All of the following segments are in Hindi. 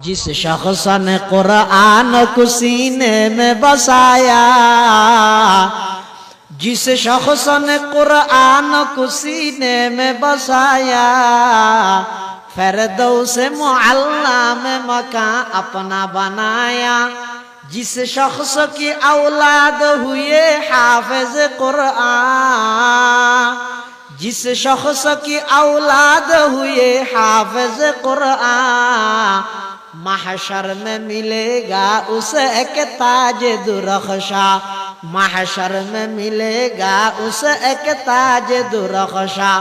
जिस शख्स ने कुरान को सीने में बसाया, जिस शख्स ने कुरान को सीने में बसाया, फिरदौस मुअल्ला में मकान अपना बनाया। जिस शख्स की औलाद हुए हाफिज कुरान, जिस शख्स की औलाद हुए हाफिज कुरान, महशर में मिलेगा उसे एक ताज दुरख्शा, महशर में मिलेगा उसे एक ताज दुरख्शा।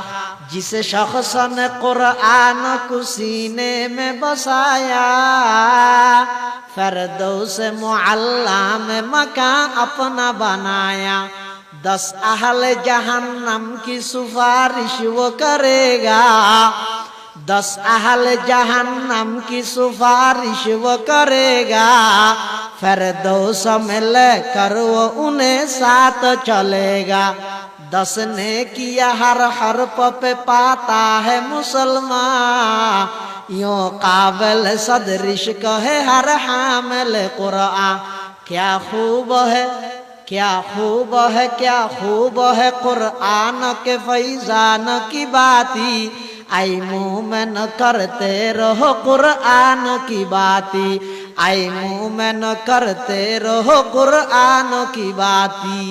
जिस शख्स ने कुरान को सीने में बसाया, फिरदौस मुअल्ला में मकान अपना बनाया। 10 अहले जहन्नम की सिफारिश वो करेगा, 10 अहले जहन्नम की सिफारिश वो करेगा। फिरदौस में लेकर वो उन्हें साथ चलेगा। 10 ने किया हर हरफ पे पाता है मुसलमान, यूं काबिल सदरिश कहे हर हामिल कुरान। क्या खूब है, क्या खूब है, क्या खूब है कुरान के फैजान की बाती। आई मोमिन करते रहो कुरान की बाती, आई मोमिन करते रहो कुरान की बाती।